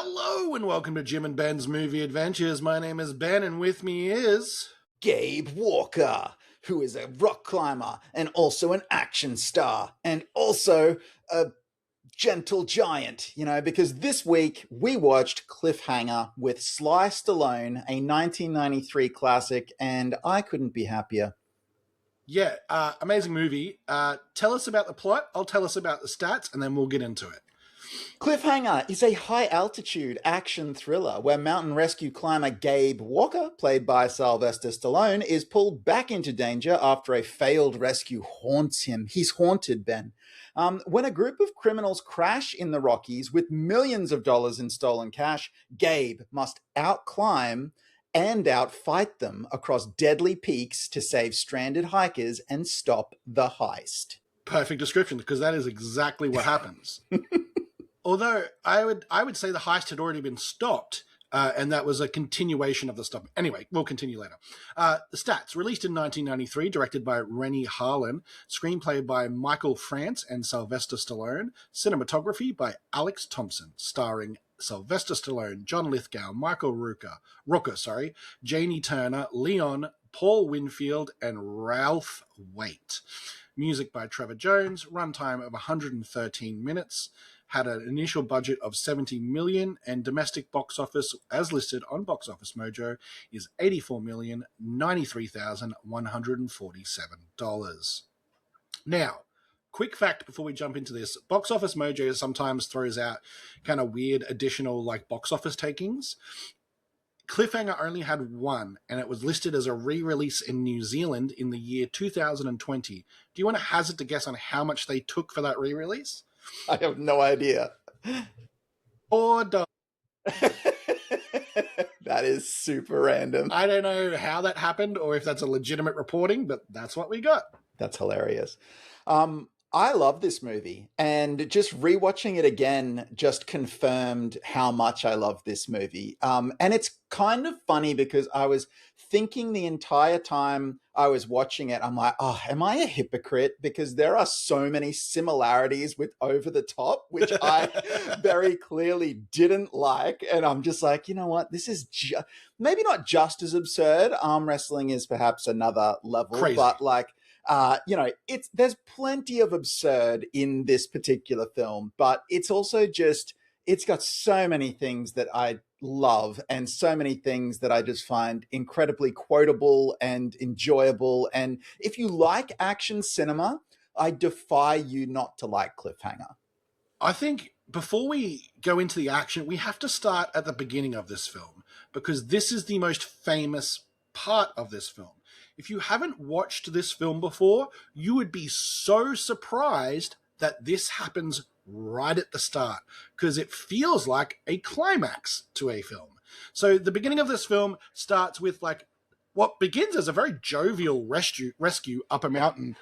Hello and welcome to Jim and Ben's Movie Adventures. My name is Ben and with me is... Gabe Walker, who is a rock climber and also an action star and also a gentle giant, because this week we watched Cliffhanger with Sly Stallone, a 1993 classic, and I couldn't be happier. Yeah, amazing movie. Tell us about the plot, I'll tell us about the stats, and then we'll get into it. Cliffhanger is a high-altitude action thriller where mountain rescue climber Gabe Walker, played by Sylvester Stallone, is pulled back into danger after a failed rescue haunts him. He's haunted, Ben. When a group of criminals crash in the Rockies with millions of dollars in stolen cash, Gabe must outclimb and outfight them across deadly peaks to save stranded hikers and stop the heist. Perfect description, because that is exactly what happens. Although I would say the heist had already been stopped, and that was a continuation of the stop. Anyway, we'll continue later. The stats, released in 1993, directed by Rennie Harlan, screenplay by Michael France and Sylvester Stallone, cinematography by Alex Thompson, starring Sylvester Stallone, John Lithgow, Michael Rooker, Janie Turner, Leon, Paul Winfield, and Ralph Waite. Music by Trevor Jones, runtime of 113 minutes, had an initial budget of $70 million, and domestic box office, as listed on Box Office Mojo, is $84,093,147. Now, quick fact before we jump into this: Box Office Mojo sometimes throws out kind of weird additional box office takings. Cliffhanger only had one, and it was listed as a re-release in New Zealand in the year 2020. Do you want to hazard to guess on how much they took for that re-release? I have no idea. $4. That is super random. I don't know how that happened or if that's a legitimate reporting, but that's what we got. That's hilarious. I love this movie, and just rewatching it again just confirmed how much I love this movie. And it's kind of funny because I was thinking the entire time I was watching it, I'm like, oh, am I a hypocrite? Because there are so many similarities with Over the Top, which I very clearly didn't like. And I'm just like, you know what? This is maybe not just as absurd. Arm wrestling is perhaps another level, Crazy. But there's plenty of absurd in this particular film, but it's also it's got so many things that I love and so many things that I just find incredibly quotable and enjoyable. And if you like action cinema, I defy you not to like Cliffhanger. I think before we go into the action, we have to start at the beginning of this film, because this is the most famous part of this film. If you haven't watched this film before, you would be so surprised that this happens right at the start, because it feels like a climax to a film. So the beginning of this film starts with what begins as a very jovial rescue up a mountain,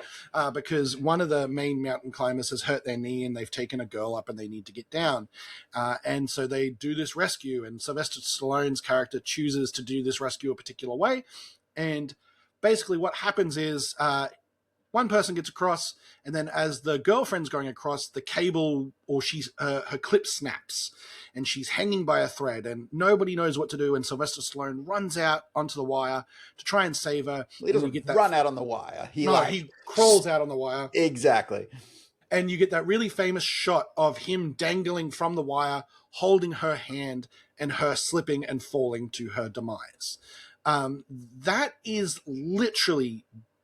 because one of the main mountain climbers has hurt their knee and they've taken a girl up and they need to get down. And so they do this rescue, and Sylvester Stallone's character chooses to do this rescue a particular way. And basically what happens is one person gets across, and then as the girlfriend's going across, the cable or her clip snaps, and she's hanging by a thread, and nobody knows what to do, and Sylvester Stallone runs out onto the wire to try and save her. He doesn't run out on the wire. He crawls out on the wire. Exactly. And you get that really famous shot of him dangling from the wire, holding her hand, and her slipping and falling to her demise. That is literally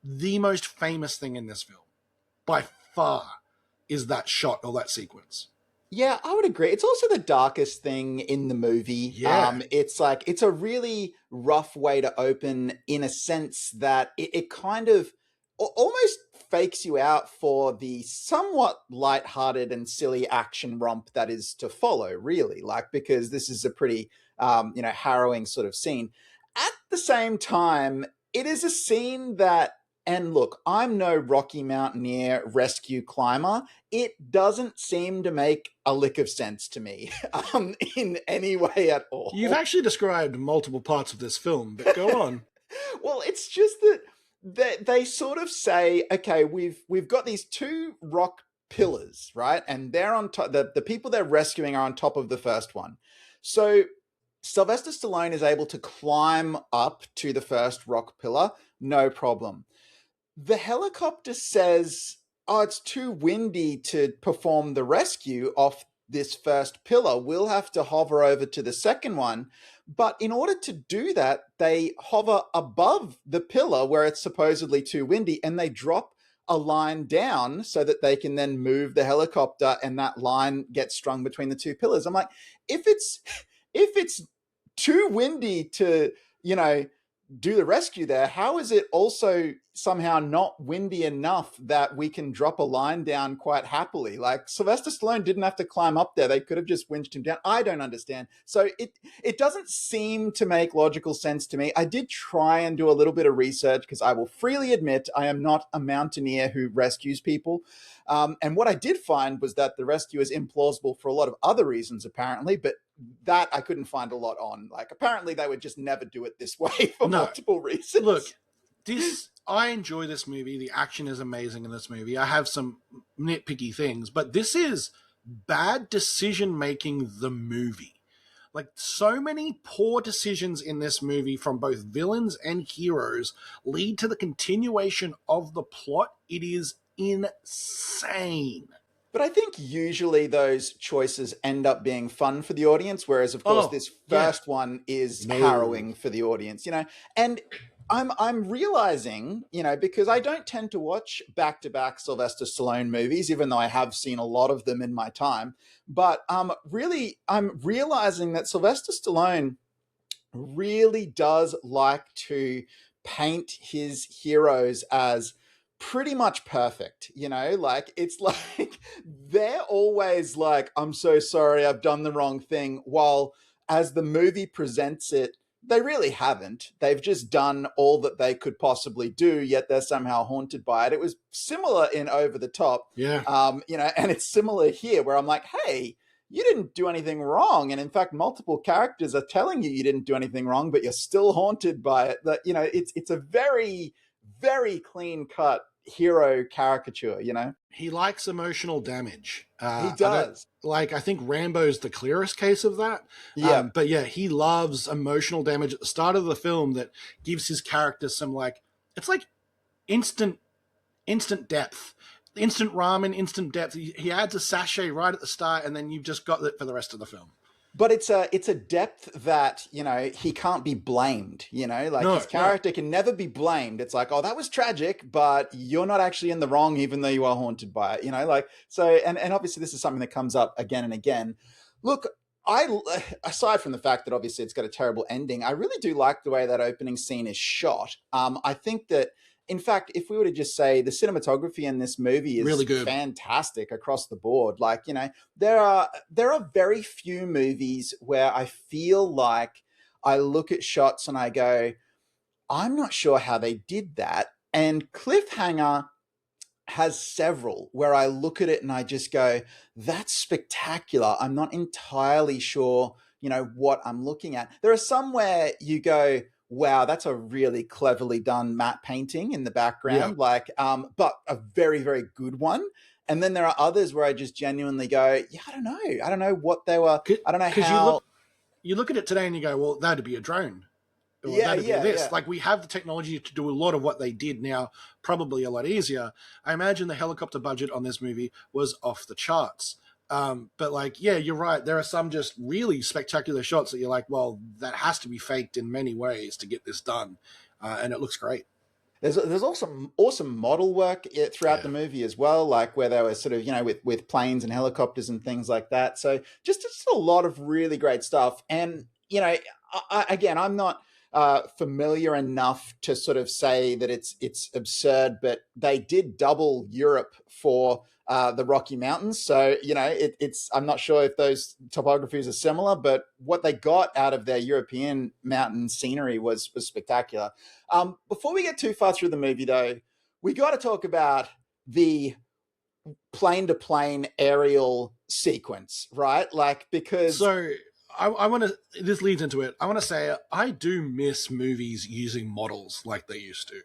the most famous thing in this film. By far is that shot or that sequence. Yeah, I would agree. It's also the darkest thing in the movie. Yeah. It's a really rough way to open, in a sense that it kind of almost fakes you out for the somewhat lighthearted and silly action romp that is to follow, really, because this is a pretty, harrowing sort of scene. At the same time, it is a scene that, and look, I'm no Rocky Mountaineer rescue climber. It doesn't seem to make a lick of sense to me in any way at all. You've actually described multiple parts of this film, but go on. Well, it's just that they sort of say, okay, we've got these two rock pillars, right? And they're on top. The people they're rescuing are on top of the first one. So Sylvester Stallone is able to climb up to the first rock pillar, no problem. The helicopter says, oh, it's too windy to perform the rescue off this first pillar. We'll have to hover over to the second one. But in order to do that, they hover above the pillar where it's supposedly too windy, and they drop a line down so that they can then move the helicopter, and that line gets strung between the two pillars. I'm like, if it's too windy to, you know, do the rescue there, how is it also somehow not windy enough that we can drop a line down quite happily? Like, Sylvester Stallone didn't have to climb up there. They could have just winched him down. I don't understand. So it doesn't seem to make logical sense to me. I did try and do a little bit of research because I will freely admit I am not a mountaineer who rescues people. And what I did find was that the rescue is implausible for a lot of other reasons, apparently, but that I couldn't find a lot on. Like, apparently they would just never do it this way for No. multiple reasons. Look, I enjoy this movie. The action is amazing in this movie. I have some nitpicky things, but this is bad decision making the movie. Like, so many poor decisions in this movie from both villains and heroes lead to the continuation of the plot. It is insane. But I think usually those choices end up being fun for the audience, whereas of course this first one is harrowing for the audience, you know. And I'm realizing, you know, because I don't tend to watch back-to-back Sylvester Stallone movies, even though I have seen a lot of them in my time. But really, I'm realizing that Sylvester Stallone really does like to paint his heroes as pretty much perfect, you know. Like, it's like they're always like, I'm so sorry, I've done the wrong thing, while as the movie presents it, they really haven't. They've just done all that they could possibly do, yet they're somehow haunted by it. It was similar in Over the Top, you know, and it's similar here, where I'm like, hey, you didn't do anything wrong, and in fact multiple characters are telling you didn't do anything wrong, but you're still haunted by it. That, you know, it's a very, very clean cut hero caricature, you know. He likes emotional damage. He does. I think Rambo's the clearest case of that. Yeah. But yeah, he loves emotional damage at the start of the film that gives his character some, like, it's like instant depth. Instant ramen, instant depth. He adds a sachet right at the start, and then you've just got it for the rest of the film. But it's a depth that, you know, he can't be blamed, you know, like his character can never be blamed. It's like, oh, that was tragic, but you're not actually in the wrong, even though you are haunted by it, you know, like, so, and obviously this is something that comes up again and again. Look, aside from the fact that obviously it's got a terrible ending, I really do like the way that opening scene is shot. I think that, in fact, if we were to just say the cinematography in this movie is really good, fantastic across the board. Like, you know, there are very few movies where I feel like I look at shots and I go, I'm not sure how they did that. And Cliffhanger has several where I look at it and I just go, that's spectacular. I'm not entirely sure, you know, what I'm looking at. There are some where you go, wow, that's a really cleverly done matte painting in the background, like, but a very, very good one. And then there are others where I just genuinely go, yeah, I don't know what they were. I don't know how. You look at it today and you go, well, that'd be a drone. Or that'd be this. Yeah. Like, we have the technology to do a lot of what they did now, probably a lot easier. I imagine the helicopter budget on this movie was off the charts. But like, yeah, you're right. There are some just really spectacular shots that you're like, well, that has to be faked in many ways to get this done. And it looks great. There's also awesome model work throughout the movie as well, like where they were sort of, you know, with planes and helicopters and things like that. So just a lot of really great stuff. And, you know, again, I'm not familiar enough to sort of say that it's absurd, but they did double Europe for the Rocky Mountains. So, you know, it's, I'm not sure if those topographies are similar, but what they got out of their European mountain scenery was spectacular. Before we get too far through the movie, though, we got to talk about the plane-to-plane aerial sequence, right? Like, because... So I want to, this leads into it. I want to say I do miss movies using models like they used to.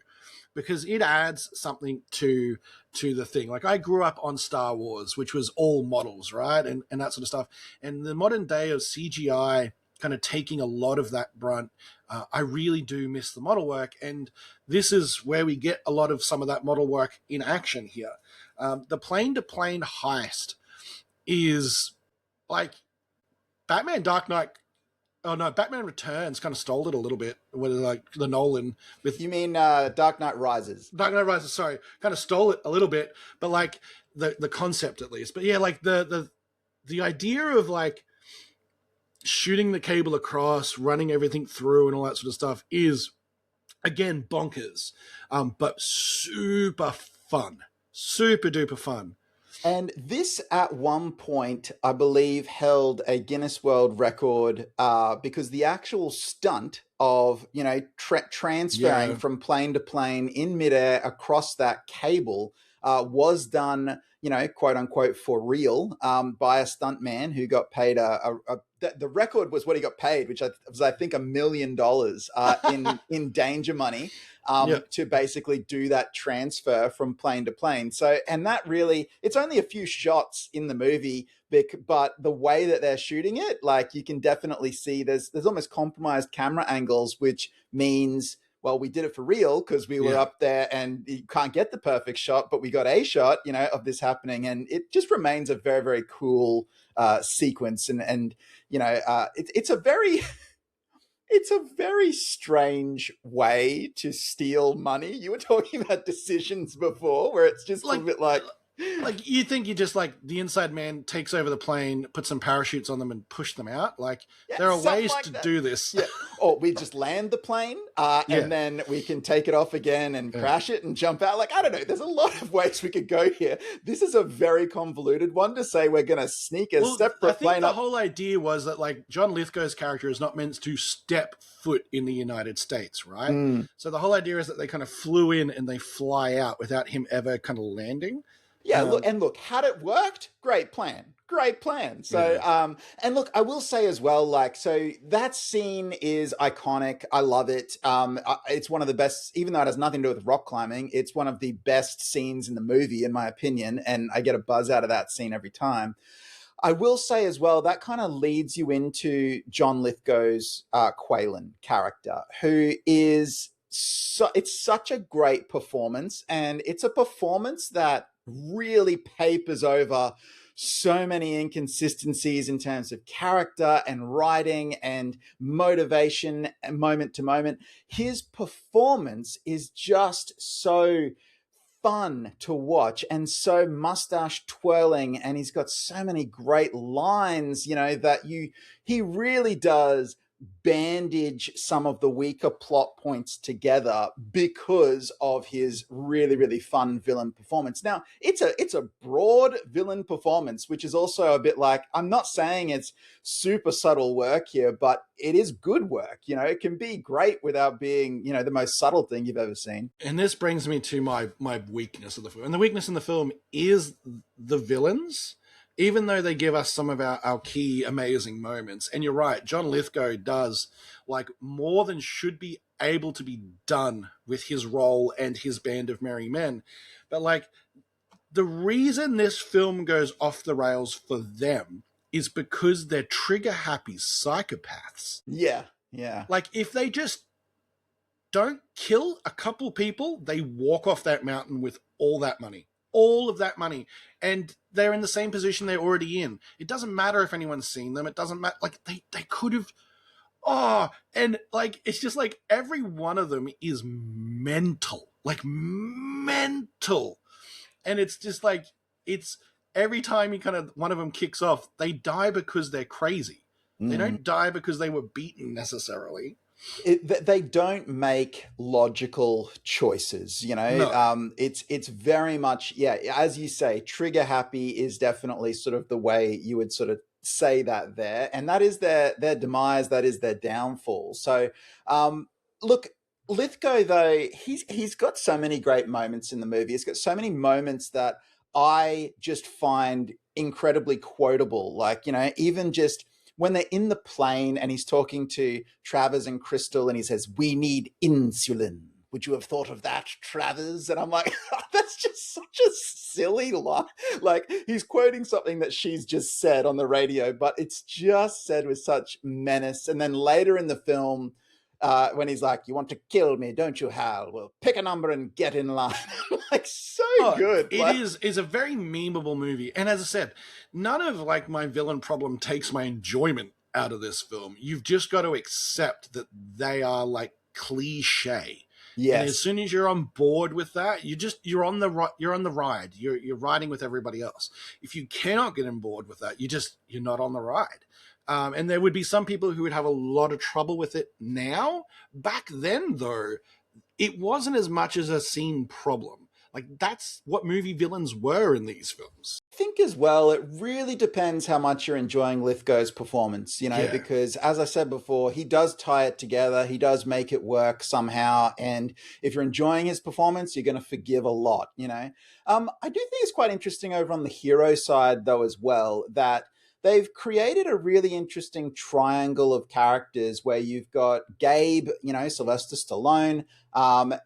because it adds something to the thing. Like I grew up on Star Wars, which was all models, right, and that sort of stuff. And the modern day of CGI kind of taking a lot of that brunt. I really do miss the model work, and this is where we get a lot of some of that model work in action here. The plane to plane heist is like Batman Dark Knight. Oh no, Batman Returns kind of stole it a little bit with like the Nolan with You mean Dark Knight Rises? Dark Knight Rises. Sorry, kind of stole it a little bit, but like the concept at least. But yeah, like the idea of like shooting the cable across, running everything through, and all that sort of stuff is again bonkers, but super fun, super duper fun. And this, at one point, I believe, held a Guinness World Record because the actual stunt of, transferring Yeah, from plane to plane in midair across that cable was done, quote unquote, for real by a stuntman who got paid the record was what he got paid, which was, I think, $1 million in danger money yeah. to basically do that transfer from plane to plane. So, and that really, it's only a few shots in the movie, but the way that they're shooting it, like you can definitely see there's almost compromised camera angles, which means, well, we did it for real because we were Yeah. up there and you can't get the perfect shot, but we got a shot, of this happening. And it just remains a very, very cool sequence. And it's a very it's a very strange way to steal money. You were talking about decisions before where it's just a Like bit like you think you just like the inside man takes over the plane, put some parachutes on them, and push them out. Like yeah, there are something ways like to that. do this. Yeah. Or we just land the plane Yeah. and then we can take it off again and Yeah. crash it and jump out. Like, I don't know. There's a lot of ways we could go here. This is a very convoluted one to say we're going to sneak a Well, I separate think plane the up. whole idea was that like John Lithgow's character is not meant to step foot in the United States, right? Mm. So the whole idea is that they kind of flew in and they fly out without him ever kind of landing. Yeah, look, had it worked, great plan. Great plan. So, Yeah. and look, I will say as well, like, so that scene is iconic. I love it. It's one of the best, even though it has nothing to do with rock climbing, it's one of the best scenes in the movie, in my opinion. And I get a buzz out of that scene every time. I will say as well, that kind of leads you into John Lithgow's Quaylen character, who is it's such a great performance. And it's a performance that really papers over so many inconsistencies in terms of character and writing and motivation and moment to moment. His performance is just so fun to watch and so mustache twirling, and he's got so many great lines, that he really does bandage some of the weaker plot points together because of his really, really fun villain performance. Now, it's a broad villain performance, which is also a bit like, I'm not saying it's super subtle work here, but it is good work. It can be great without being, the most subtle thing you've ever seen. And this brings me to my weakness of the film. And the weakness in the film is the villains, even though they give us some of our key amazing moments. And you're right, John Lithgow does like more than should be able to be done with his role and his band of merry men. But like the reason this film goes off the rails for them is because they're trigger happy psychopaths. Yeah. Yeah. Like if they just don't kill a couple people, they walk off that mountain with all that money. All of that money. And they're in the same position they're already in. It doesn't matter if anyone's seen them. It doesn't matter. Like, they could have. Oh, and like, it's just like every one of them is mental. Like, mental. And it's just like, it's every time one of them kicks off, they die because they're crazy. They don't die because they were beaten necessarily. They don't make logical choices, No. It's very much, yeah, as you say, trigger happy is definitely sort of the way you would sort of say that there, and that is their demise, that is their downfall. So look, Lithgow, though, he's got so many great moments in the movie. He's got so many moments that I just find incredibly quotable, like, even just when they're in the plane and he's talking to Travers and Crystal and he says, "We need insulin." would you have thought of that, Travers? And I'm like, that's just such a silly line. Like, he's quoting something that she's just said on the radio, but it's just said with such menace. And then later in the film, when he's like, "You want to kill me, don't you, Hal? Well, pick a number and get in line." Like, so Oh, good. it Like, is a very memeable movie. And as I said, none of like my villain problem takes my enjoyment out of this film. You've just got to accept that they are like cliche. And as yes, soon as you're on board with that, you're on the ride. You're riding with everybody else. If you cannot get on board with that, you're not on the ride. And there would be some people who would have a lot of trouble with it now. Back then, though, it wasn't as much as a scene problem. Like that's what movie villains were in these films. I think as well, it really depends how much you're enjoying Lithgow's performance, Yeah. because as I said before, he does tie it together, he does make it work somehow. And if you're enjoying his performance, you're going to forgive a lot. I do think it's quite interesting over on the hero side, though, as well, that they've created a really interesting triangle of characters where you've got Gabe, Sylvester Stallone.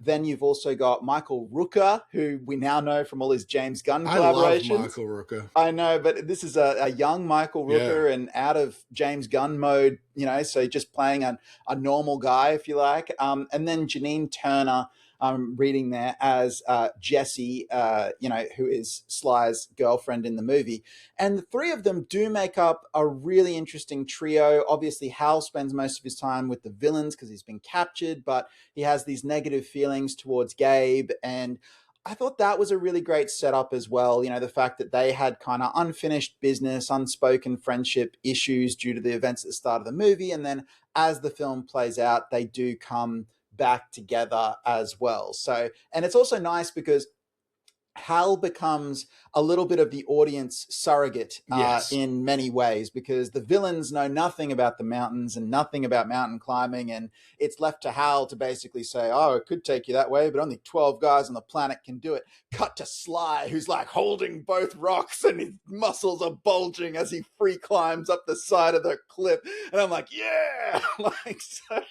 Then you've also got Michael Rooker, who we now know from all his James Gunn I love collaborations. Michael Rooker. I know, but this is a young Michael Yeah. Rooker and out of James Gunn mode, so just playing a normal guy, if you like. And then Janine Turner, I'm reading there as Jessie, who is Sly's girlfriend in the movie. And the three of them do make up a really interesting trio. Obviously, Hal spends most of his time with the villains because he's been captured, but he has these negative feelings towards Gabe. And I thought that was a really great setup as well. The fact that they had kind of unfinished business, unspoken friendship issues due to the events at the start of the movie. And then as the film plays out, they do come back together as well. So, and it's also nice because Hal becomes a little bit of the audience surrogate Yes. in many ways, because the villains know nothing about the mountains and nothing about mountain climbing. And it's left to Hal to basically say, "Oh, it could take you that way, but only 12 guys on the planet can do it." Cut to Sly, who's like holding both rocks and his muscles are bulging as he free climbs up the side of the cliff. And I'm like, yeah, like, so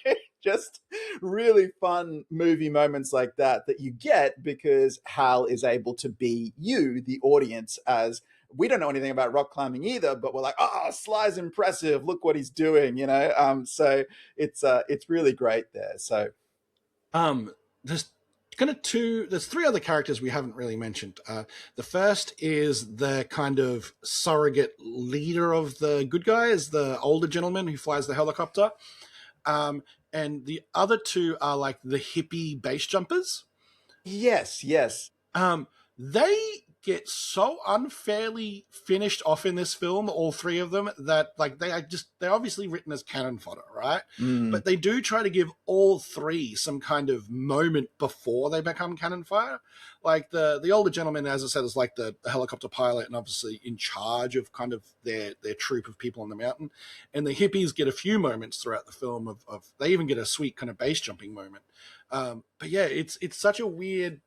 just really fun movie moments like that you get because Hal is able to be you, the audience, as we don't know anything about rock climbing either, but we're like, "Oh, Sly's impressive. Look what he's doing." So it's really great there. So There's there's three other characters we haven't really mentioned. The first is the kind of surrogate leader of the good guys, the older gentleman who flies the helicopter. And the other two are like the hippie base jumpers. yes. They get so unfairly finished off in this film, all three of them, that like they're obviously written as cannon fodder, right? Mm. But they do try to give all three some kind of moment before they become cannon fire. Like the older gentleman, as I said, is like the helicopter pilot and obviously in charge of kind of their troop of people on the mountain. And the hippies get a few moments throughout the film of they even get a sweet kind of base jumping moment. But yeah, it's such a weird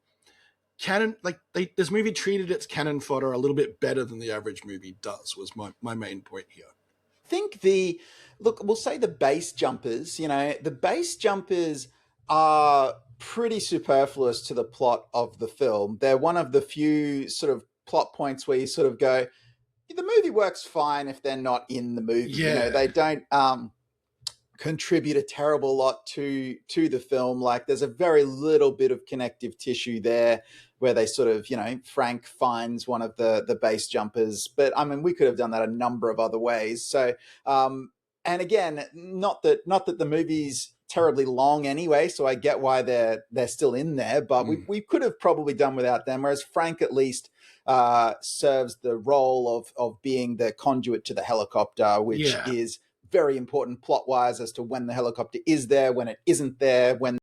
canon, like this movie treated its cannon fodder a little bit better than the average movie does, was my main point here. I think we'll say the base jumpers, the base jumpers are pretty superfluous to the plot of the film. They're one of the few sort of plot points where you sort of go, the movie works fine if they're not in the movie. Yeah. They don't contribute a terrible lot to the film. Like, there's a very little bit of connective tissue there where they sort of, Frank finds one of the base jumpers, but I mean, we could have done that a number of other ways. So and again, not that the movie's terribly long anyway, so I get why they're still in there, but we could have probably done without them, whereas Frank at least serves the role of being the conduit to the helicopter, which is very important plot wise as to when the helicopter is there, when it isn't there, when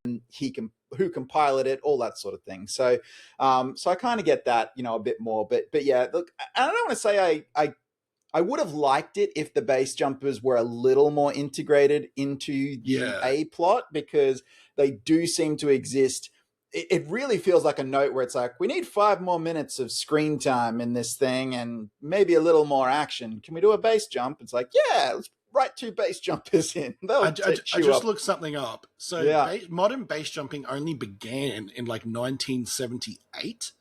who can pilot it, all that sort of thing. So I kind of get that, a bit more. But yeah, look, I don't want to say I would have liked it if the base jumpers were a little more integrated into the A plot, because they do seem to exist. It really feels like a note where it's like, we need 5 more minutes of screen time in this thing and maybe a little more action. Can we do a base jump? It's like, yeah, let's write two base jumpers in. They'll I teach you just up. looked something up. So Yeah. modern base jumping only began in like 1978.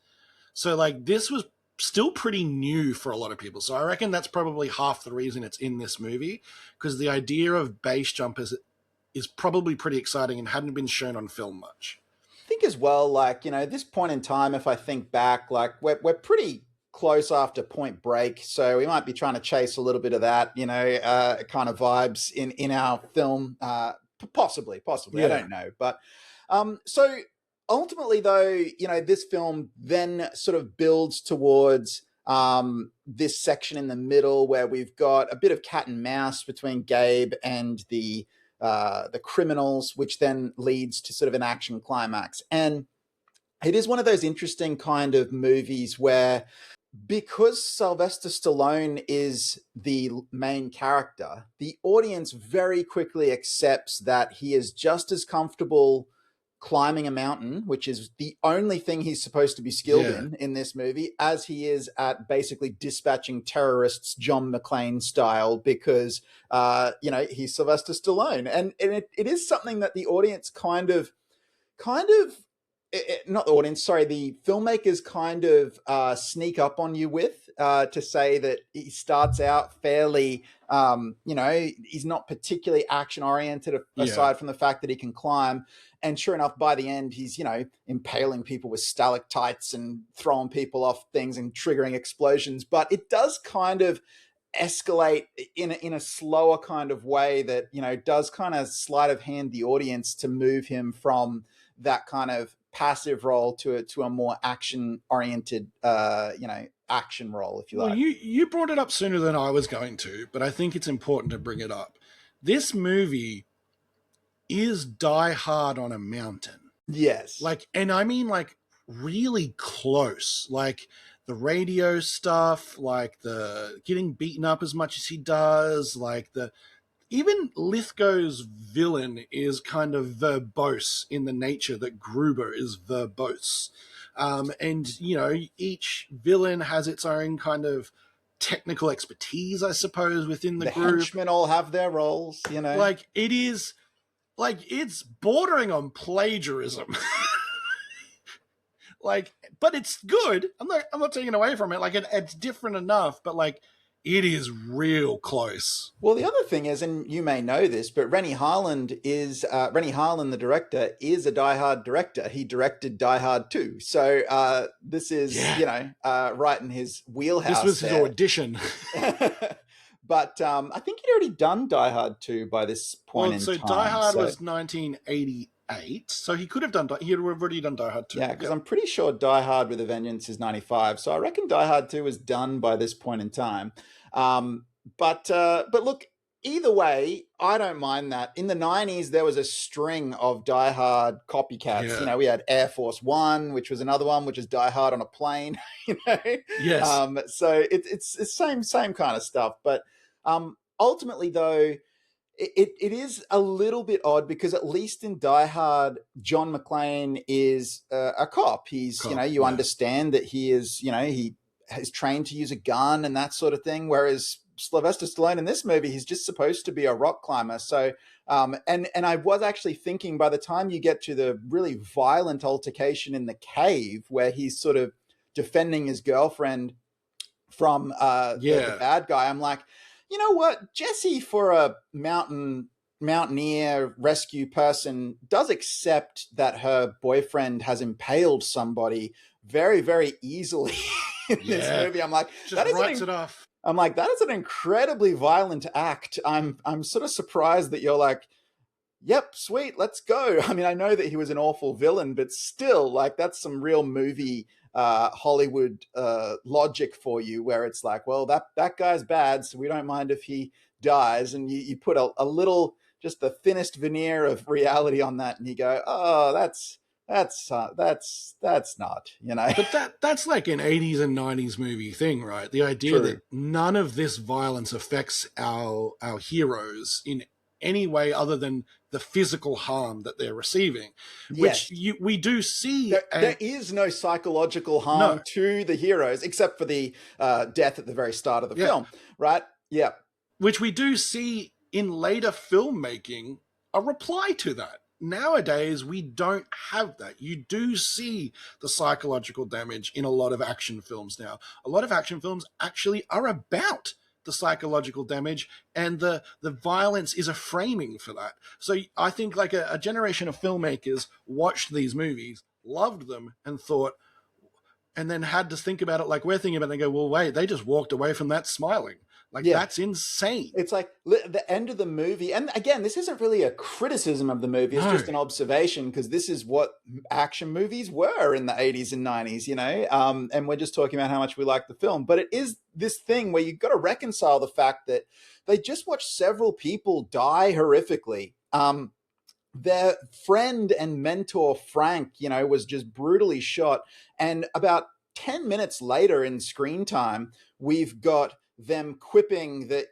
So like this was still pretty new for a lot of people. So I reckon that's probably half the reason it's in this movie, because the idea of base jumpers is probably pretty exciting and hadn't been shown on film much. Think as well, like, at this point in time, if I think back, like we're pretty close after Point Break, so we might be trying to chase a little bit of that, kind of vibes in our film, possibly, I Yeah. don't know, but so ultimately, though, this film then sort of builds towards this section in the middle where we've got a bit of cat and mouse between Gabe and the criminals, which then leads to sort of an action climax. And it is one of those interesting kind of movies where, because Sylvester Stallone is the main character, the audience very quickly accepts that he is just as comfortable climbing a mountain, which is the only thing he's supposed to be skilled in this movie, as he is at basically dispatching terrorists John McClane style, because he's Sylvester Stallone. And it is something that the audience not the audience, sorry, the filmmakers kind of sneak up on you with, to say that he starts out fairly, he's not particularly action oriented aside from the fact that he can climb. And sure enough, by the end, he's, impaling people with stalactites and throwing people off things and triggering explosions. But it does kind of escalate in a slower kind of way that, does kind of sleight of hand the audience to move him from that kind of passive role to a more action oriented, action role, if you like. Well, you brought it up sooner than I was going to, but I think it's important to bring it up. This movie is Die Hard on a mountain. Yes. Like, and I mean like really close. Like the radio stuff, like the getting beaten up as much as he does, like even Lithgow's villain is kind of verbose in the nature that Gruber is verbose. And, each villain has its own kind of technical expertise, I suppose, within the group. Henchmen all have their roles, Like, it is, like, it's bordering on plagiarism. Like, but it's good. I'm not taking away from it. Like, it's different enough, but, like, it is real close. Well, the other thing is, and you may know this, but Rennie Harlan, the director, is a Die Hard director. He directed Die Hard 2. So this is, right in his wheelhouse. This was his audition. But I think he'd already done Die Hard 2 by this point in time. So Die Hard was 1988. So he could have done, he had already done Die Hard 2. Yeah, because I'm pretty sure Die Hard with a Vengeance is 95. So I reckon Die Hard 2 was done by this point in time. But look, either way, I don't mind that. In the 90s, there was a string of Die Hard copycats. Yeah. We had Air Force One, which was another one, which is Die Hard on a plane. Yes. So it's same kind of stuff. But ultimately, though, it is a little bit odd, because at least in Die Hard, John McClane is a cop. He's, you understand that he is, he is trained to use a gun and that sort of thing. Whereas Sylvester Stallone in this movie, he's just supposed to be a rock climber. So, and I was actually thinking, by the time you get to the really violent altercation in the cave where he's sort of defending his girlfriend from the bad guy, I'm like, you know what? Jesse, for a mountaineer rescue person, does accept that her boyfriend has impaled somebody very, very easily in this movie. I'm like, just writes it off. I'm like, that is an incredibly violent act. I'm sort of surprised that you're like, yep, sweet, let's go. I mean, I know that he was an awful villain, but still, like, that's some real movie Hollywood logic for you, where it's like, well, that guy's bad, so we don't mind if he dies. And you put a little, just the thinnest veneer of reality on that, and you go, oh, that's not, But that's like an 80s and 90s movie thing, right? The idea that none of this violence affects our heroes in any way other than the physical harm that they're receiving, which we do see. There is no psychological harm to the heroes, except for the death at the very start of the film, right? Yeah. Which we do see in later filmmaking a reply to that. Nowadays, we don't have that. You do see the psychological damage in a lot of action films now. A lot of action films actually are about the psychological damage, and the violence is a framing for that. So I think like a generation of filmmakers watched these movies, loved them, and thought, and then had to think about it like we're thinking about it and go, well, wait, they just walked away from that smiling. Like, Yeah. that's insane. It's like the end of the movie. And again, this isn't really a criticism of the movie. It's No. just an observation, because this is what action movies were in the 80s and 90s, and we're just talking about how much we like the film. But it is this thing where you've got to reconcile the fact that they just watched several people die horrifically. Their friend and mentor, Frank, was just brutally shot. And about 10 minutes later in screen time, we've got them quipping that,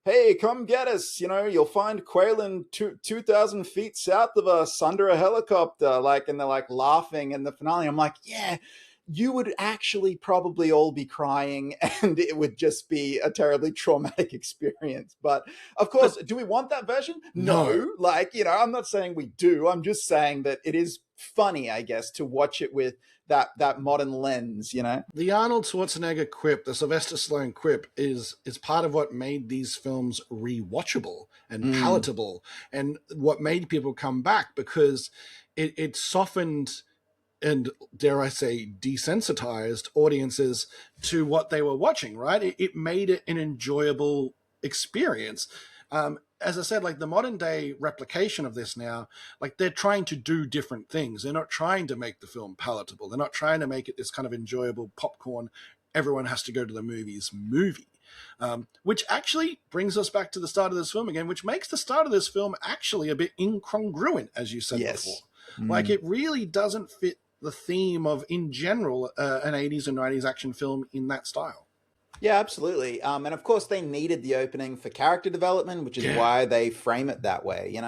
hey, come get us. You'll find Quaylen 2,000 feet south of us under a helicopter. And they're like laughing in the finale. I'm like, yeah, you would actually probably all be crying, and it would just be a terribly traumatic experience. But of course, do we want that version? No. I'm not saying we do. I'm just saying that it is funny, I guess, to watch it with that modern lens. The Arnold Schwarzenegger quip, the Sylvester Stallone quip, is part of what made these films rewatchable and palatable, and what made people come back, because it softened and, dare I say, desensitized audiences to what they were watching, right? It made it an enjoyable experience. As I said, like the modern day replication of this now, like they're trying to do different things. They're not trying to make the film palatable. They're not trying to make it this kind of enjoyable popcorn, everyone has to go to the movies movie. Which actually brings us back to the start of this film again, which makes the start of this film actually a bit incongruent, as you said before. Like it really doesn't fit the theme of, in general, an 80s and 90s action film in that style. Yeah, absolutely. And of course, they needed the opening for character development, which is why they frame it that way,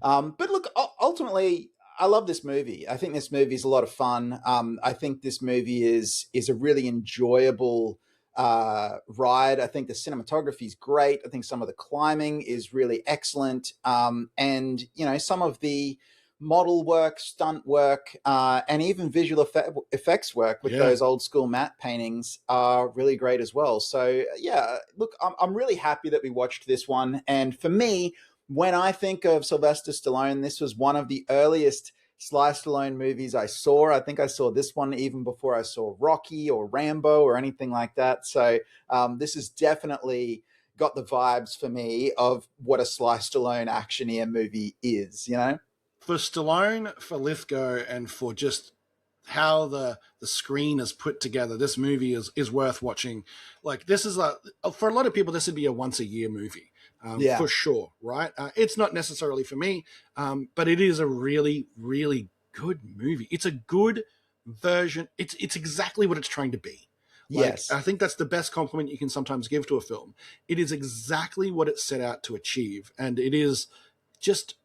But look, ultimately, I love this movie. I think this movie is a lot of fun. I think this movie is a really enjoyable ride. I think the cinematography is great. I think some of the climbing is really excellent. And, some of the model work, stunt work, and even visual effects work with those old school matte paintings are really great as well. So yeah, look, I'm really happy that we watched this one. And for me, when I think of Sylvester Stallone, this was one of the earliest Sly Stallone movies I saw. I think I saw this one even before I saw Rocky or Rambo or anything like that. So this has definitely got the vibes for me of what a Sly Stallone actioneer movie is, For Stallone, for Lithgow, and for just how the screen is put together, this movie is worth watching. Like, this is for a lot of people, this would be a once a year movie, for sure, right? It's not necessarily for me, but it is a really, really good movie. It's a good version. It's exactly what it's trying to be. Yes. I think that's the best compliment you can sometimes give to a film. It is exactly what it set out to achieve, and it is just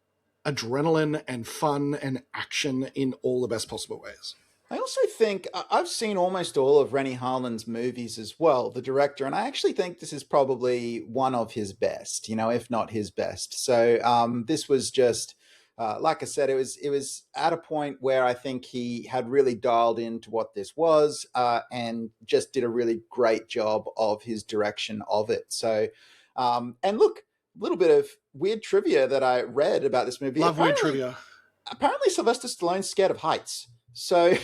adrenaline and fun and action in all the best possible ways. I also think I've seen almost all of Rennie Harlin's movies as well, the director, and I actually think this is probably one of his best, if not his best. So this was just, like I said, it was at a point where I think he had really dialed into what this was, and just did a really great job of his direction of it. So, and look, a little bit of weird trivia that I read about this movie. Love weird trivia. Apparently, Sylvester Stallone's scared of heights. So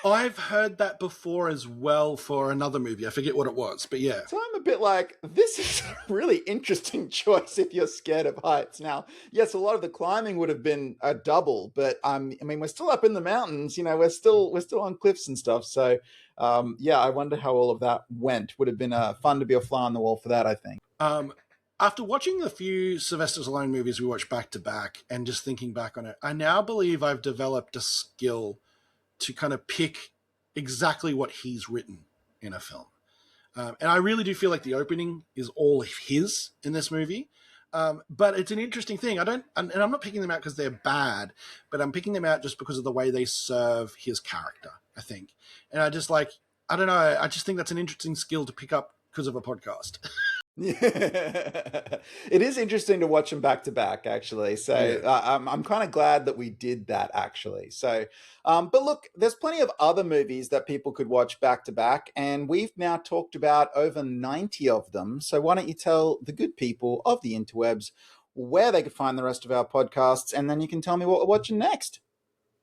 I've heard that before as well for another movie. I forget what it was, but yeah. So I'm a bit like, this is a really interesting choice if you're scared of heights. Now, yes, a lot of the climbing would have been a double, but I mean, we're still up in the mountains. We're still on cliffs and stuff. So yeah, I wonder how all of that went. Would have been fun to be a fly on the wall for that, I think. After watching the few Sylvester Stallone movies we watched back to back and just thinking back on it, I now believe I've developed a skill to kind of pick exactly what he's written in a film. And I really do feel like the opening is all his in this movie. But it's an interesting thing. And I'm not picking them out because they're bad, but I'm picking them out just because of the way they serve his character, I think. And I don't know, I just think that's an interesting skill to pick up because of a podcast. It is interesting to watch them back to back, actually. So Yeah. I'm kind of glad that we did that, actually. So, but look, there's plenty of other movies that people could watch back to back, and we've now talked about over 90 of them. So why don't you tell the good people of the interwebs where they could find the rest of our podcasts, and then you can tell me what we're watching next.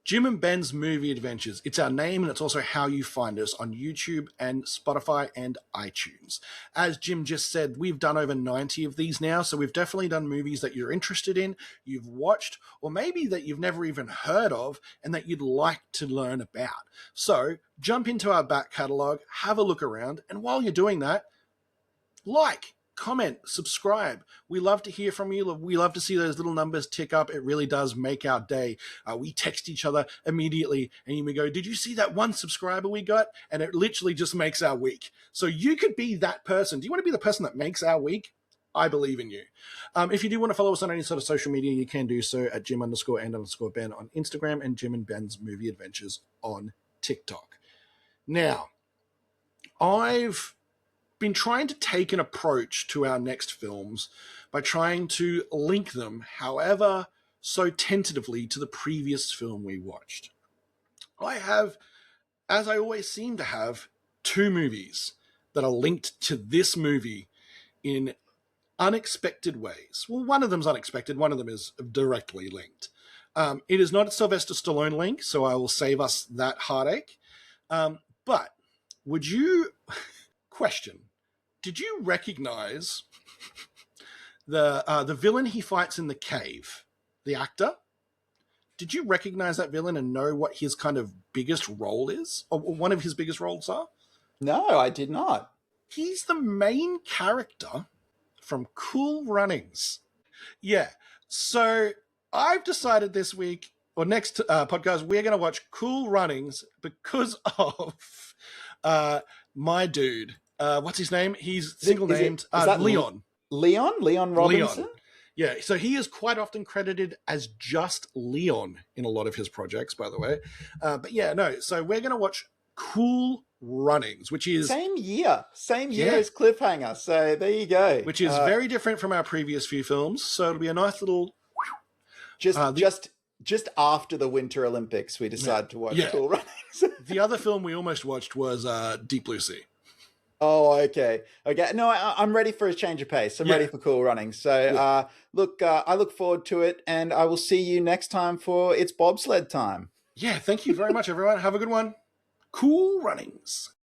Jim and Ben's Movie Adventures. It's our name and it's also how you find us on YouTube and Spotify and iTunes. As Jim just said, we've done over 90 of these now, so we've definitely done movies that you're interested in, you've watched, or maybe that you've never even heard of and that you'd like to learn about. So jump into our back catalogue, have a look around, and while you're doing that, like, comment, subscribe. We love to hear from you. We love to see those little numbers tick up. It really does make our day. We text each other immediately and we go, did you see that one subscriber we got? And it literally just makes our week. So you could be that person. Do you want to be the person that makes our week? I believe in you. If you do want to follow us on any sort of social media, you can do so at Jim_and_Ben on Instagram and Jim and Ben's Movie Adventures on TikTok. Now, I've been trying to take an approach to our next films by trying to link them, however, so tentatively to the previous film we watched. I have, as I always seem to have, two movies that are linked to this movie in unexpected ways. Well, one of them's unexpected, one of them is directly linked. It is not a Sylvester Stallone link, so I will save us that heartache. But would you question? Did you recognize the villain he fights in the cave, the actor? Did you recognize that villain and know what his kind of biggest role is, or one of his biggest roles are? No, I did not. He's the main character from Cool Runnings. Yeah. So I've decided this week or next podcast we're going to watch Cool Runnings because of my dude. What's his name? He's single named Leon. Leon Robinson? Leon. Yeah, so he is quite often credited as just Leon in a lot of his projects, by the way. But yeah, no, so we're going to watch Cool Runnings, which is... Same year as Cliffhanger, so there you go. Which is very different from our previous few films, so it'll be a nice little... Just after the Winter Olympics, we decided to watch Cool Runnings. The other film we almost watched was Deep Blue Sea. Oh, okay. No, I'm ready for a change of pace. I'm ready for Cool Runnings. So, look, I look forward to it, and I will see you next time for It's Bobsled Time. Yeah, thank you very much, everyone. Have a good one. Cool Runnings.